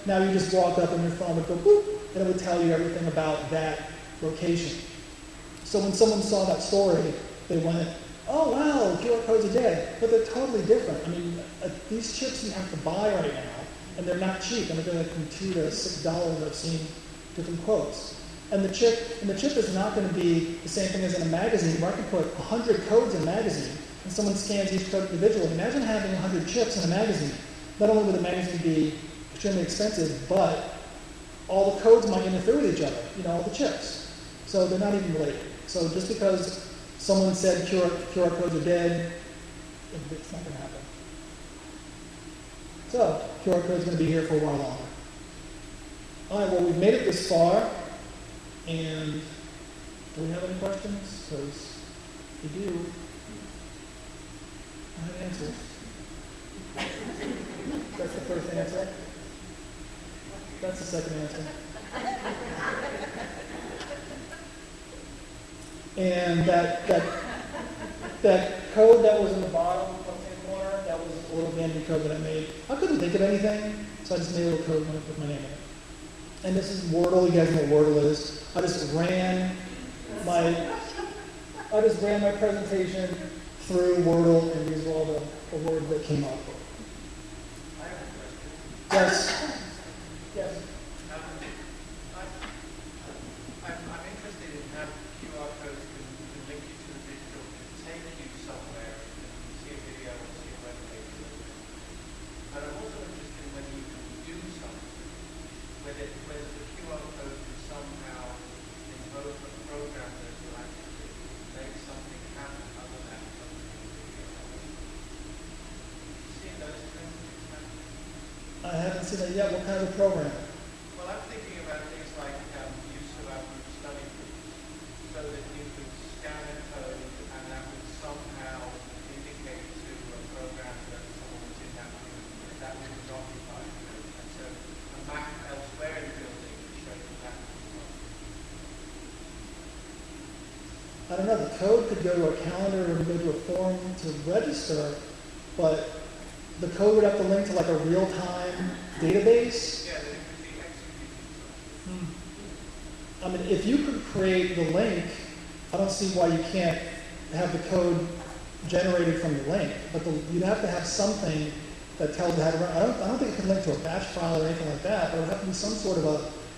Now you just walk up and your phone would go boop, and it would tell you everything about that location. So when someone saw that story, they went, oh wow, QR codes are dead. But they're totally different. I mean, these chips you have to buy right now, and they're not cheap. I mean, they're like from $2 to $6. I've seen different quotes. And the chip is not going to be the same thing as in a magazine, where I can put 100 codes in a magazine, and someone scans each code individually. Imagine having 100 chips in a magazine. Not only would the magazine be extremely expensive, but all the codes might interfere with each other, all the chips. So they're not even related. So just because someone said QR codes are dead, it's not going to happen. So QR code is going to be here for a while longer. All right, well, we've made it this far. And do we have any questions? Because if you do, I have answers. That's the first answer. That's the second answer. And that code that was in the bottom left-hand corner, that was a little handy code that I made. I couldn't think of anything, so I just made a little code and put my name in it. And this is Wordle. You guys know what Wordle is. I just ran my presentation through Wordle, and these were all the words that came up. I have a question. Yes. Yes. I'm interested in how QR codes can link you to the digital, can take you somewhere and see a video or see a web page. But I'm also interested in when you can do something, whether the QR code can somehow invoke a program that will actually make something happen other than something in the video. You see those things? I haven't seen that yet. What kind of a program? Well, I'm thinking about things like use of our group study groups, so that you could scan a code and that would somehow indicate to a program that someone was in that room that room was occupied. And so a map elsewhere in the building would show you that was occupied. I don't know. The code could go to a calendar or go to a form to register, but the code would have to link to like a real-time database. Yeah, that it could be executed. I mean, if you could create the link, I don't see why you can't have the code generated from the link. But you'd have to have something that tells you how to run. I don't think it could link to a batch file or anything like that. But it would have to be some sort of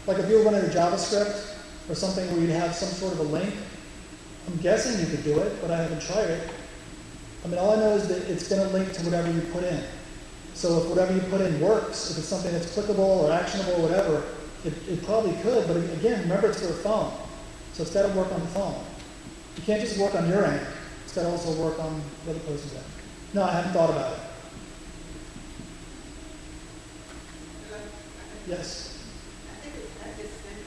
like if you were running a JavaScript or something where you'd have some sort of a link. I'm guessing you could do it, but I haven't tried it. I mean, all I know is that it's going to link to whatever you put in. So if whatever you put in works, if it's something that's clickable or actionable or whatever, it probably could. But again, remember it's for a phone. So it's got to work on the phone. You can't just work on your end. It's got to also work on the other person's end. No, I haven't thought about it. Yes? I think it's interesting.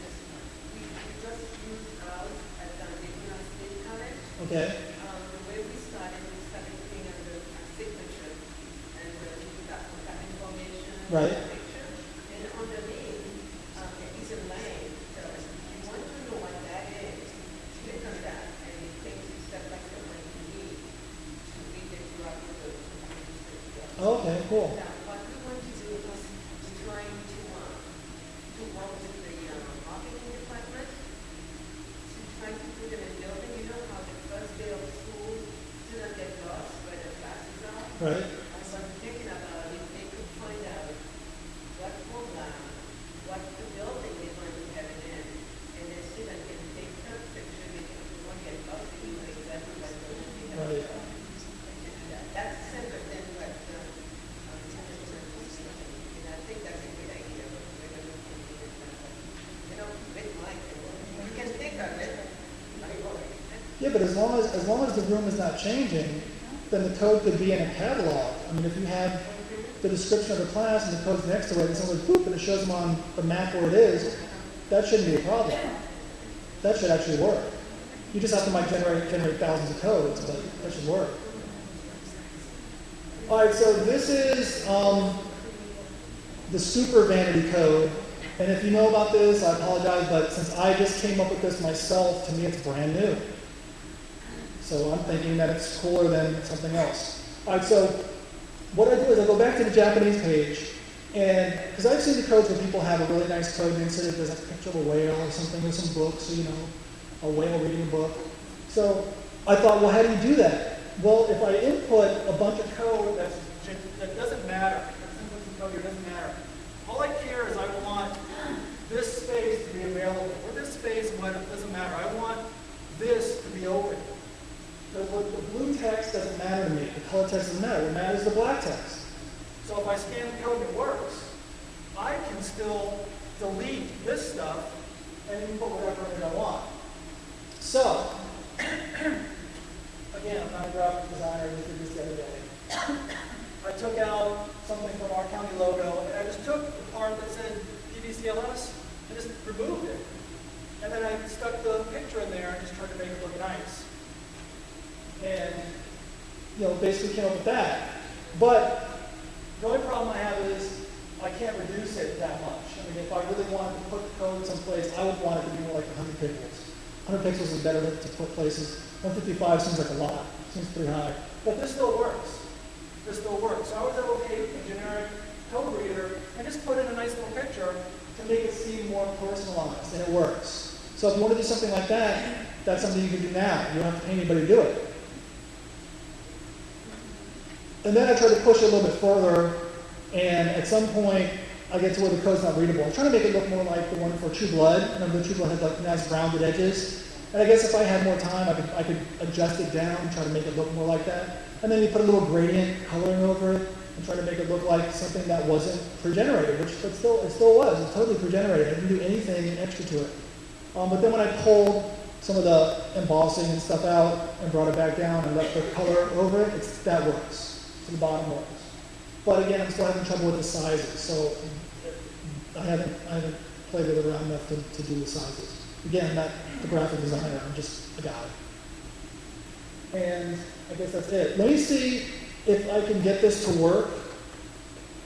We just used ours at National State College. Okay. The way we started looking at the signature and we got contact information, Right. picture. And underneath, there is a line. So if you want to know what that is, click on that and it takes you step by step what you need to read the QR code. Okay, cool. Now, what we want to do is trying to work with the marketing department to try to put in a building. You know how the first day of school students get lost where the classes are? Right. I was thinking about if they could find out what program, what the building they're going to have it in, and the student can take a picture, they can won't get lost, they know exactly what building they have. Right. That's separate than what the and I think that's a good idea. You can think of it. Yeah, but as long as the room is not changing, then the code could be in a catalog. I mean, if you have the description of the class and the code's next to it, and someone goes, boop, and it shows them on the map where it is, that shouldn't be a problem. That should actually work. You just have to might generate thousands of codes, but that should work. All right, so this is the super vanity code. And if you know about this, I apologize, but since I just came up with this myself, to me it's brand new. So I'm thinking that it's cooler than something else. All right, so what I do is I go back to the Japanese page, And because I've seen the codes where people have a really nice code and insert it, there's like a picture of a whale or something with some books, so, you know, a whale reading a book. So I thought, well, how do you do that? Well, if I input a bunch of code that doesn't matter, code here doesn't matter. All I care is I want this space to be available, or this space, what doesn't matter. I want this to be open. The blue text doesn't matter to me. The color text doesn't matter. What matters is the black text. So if I scan the code and it works, I can still delete this stuff and input whatever I want. So, again, I'm not a graphic designer. I just did this the other day. I took out something from our county logo, and I just took the part that said PVCLS and just removed it. And then I stuck the picture in there and just tried to make it look nice. And, you know, basically came up with that. But the only problem I have is I can't reduce it that much. I mean, if I really wanted to put the code someplace, I would want it to be more like 100 pixels. 100 pixels is better to put places. 155 seems like a lot. Seems pretty high. But this still works. This still works. So I was able to take a generic code reader and just put in a nice little picture to make it seem more personalized, and it works. So if you want to do something like that, that's something you can do now. You don't have to pay anybody to do it. And then I try to push it a little bit further, and at some point, I get to where the code's not readable. I'm trying to make it look more like the one for True Blood. Remember, True Blood had like nice rounded edges. And I guess if I had more time, I could adjust it down, try to make it look more like that. And then you put a little gradient coloring over it, and try to make it look like something that wasn't pre-generated, which it still was. It's totally pre-generated. I didn't do anything extra to it. But then when I pulled some of the embossing and stuff out and brought it back down and left the color over it, that works. To the bottom works. But again, I'm still having trouble with the sizes, so I haven't played with it around enough to do the sizes. Again, I'm not the graphic designer, I'm just a guy. And I guess that's it. Let me see if I can get this to work.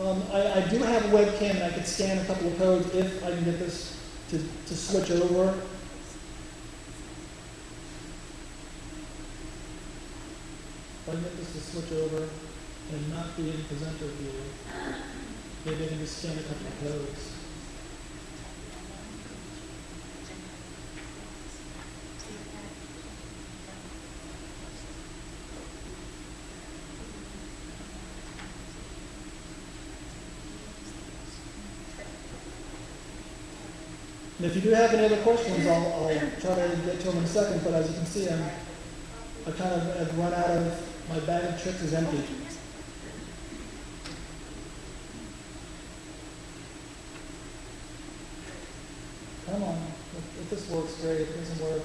I do have a webcam and I could scan a couple of codes if I can get this to switch over. If I can get this to switch over and not be in presenter view, maybe I can just scan a couple of codes. And if you do have any other questions, I'll try to get to them in a second, but as you can see, I kind of have run out of, my bag of tricks is empty. Come on, if this works, great. If it doesn't work.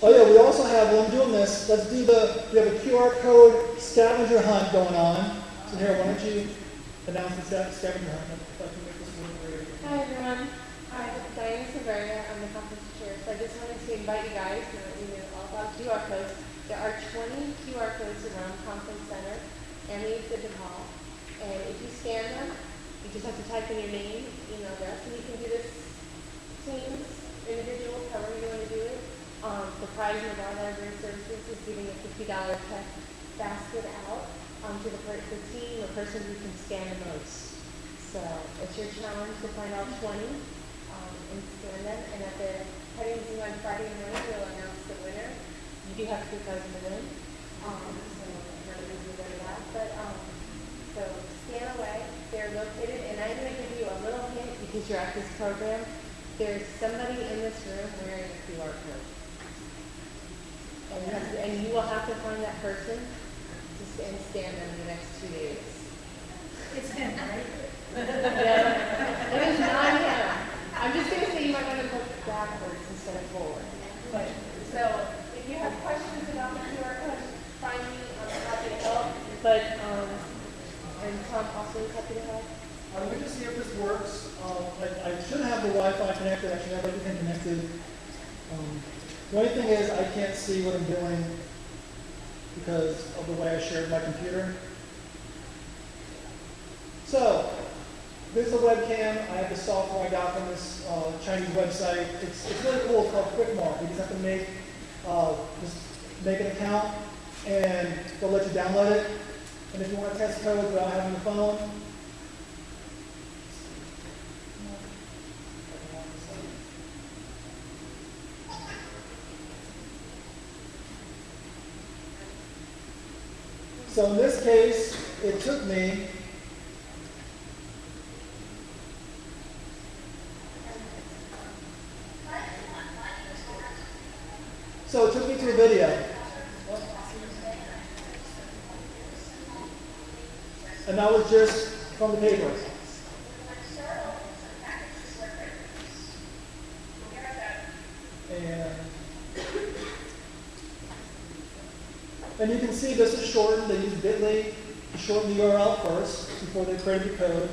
Oh yeah, we also have, while I'm doing this, we have a QR code scavenger hunt going on. So here, why don't you announce the scavenger hunt? If I can make this work great. Hi everyone. Hi, Diana Severia. I'm the conference chair. So I just wanted to invite you guys, now that you know all about QR codes. There are 20 QR codes around Conference Center and the exhibit hall. And if you scan them, you just have to type in your name, email address, and you can do this teams, individual, however you want to do it. The prize in the Bar Library Services is giving a $50 check basket out to the team or person who can scan the most. So it's your challenge to find all 20 and scan them. And at the petting zoo on Friday night, we'll announce the winner. You do have 2,000 to win. So not a big deal to that. But so scan away. They're located, and I'm going to give you a little hint because you're at this program. There's somebody in this room wearing a QR code. And you will have to find that person and scan them in the next 2 days. It's him, right? Yeah, it is not him. I'm just going to say you might want to look backwards instead of forward. But, so if you have questions about the QR code, find me. I'm happy to help. But and Tom also is happy to help. Let me just see if this works. I should have the Wi-Fi connected. I should have everything connected. The only thing is I can't see what I'm doing because of the way I shared my computer. So, this is a webcam. I have the software I got from this Chinese website. It's really cool. It's called QuickMark. You just have to make just make an account and they'll let you download it. And if you want to test code without having your phone, so in this case, it took me to a video. And that was just from the paper. And you can see this is shortened. They use bit.ly to shorten the URL first before they created the code.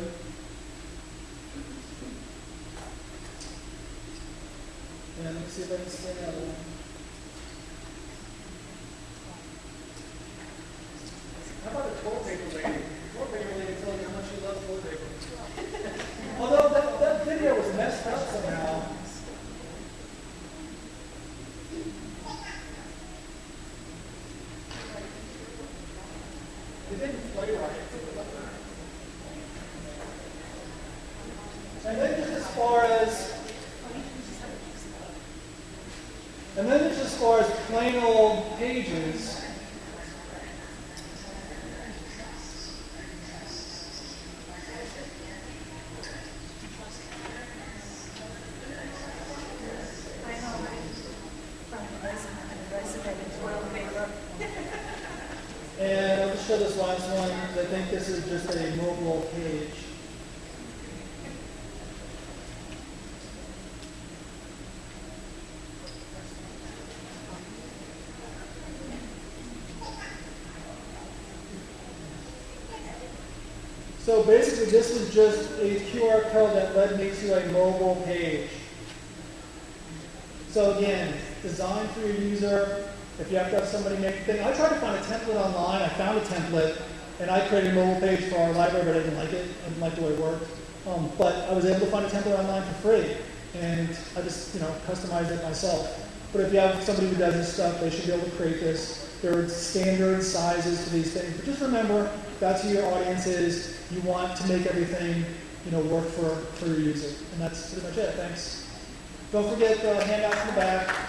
And let's see if I can see another one. How about a toilet paper lady? The toilet paper lady tells you how much she loves toilet paper. Although that video was messed up somehow. It didn't play right. And then just as far as plain old pages. And I'll just show this last one, because I think this is just a mobile page. So basically, this is just a QR code that led me to a mobile page. So again, designed for your user. If you have to have somebody make a thing. I tried to find a template online. I found a template, and I created a mobile page for our library, but I didn't like it. I didn't like the way it worked. But I was able to find a template online for free, and I just customized it myself. But if you have somebody who does this stuff, they should be able to create this. There are standard sizes for these things. But just remember, that's who your audience is. You want to make everything work for your user. And that's pretty much it. Thanks. Don't forget the handouts in the back.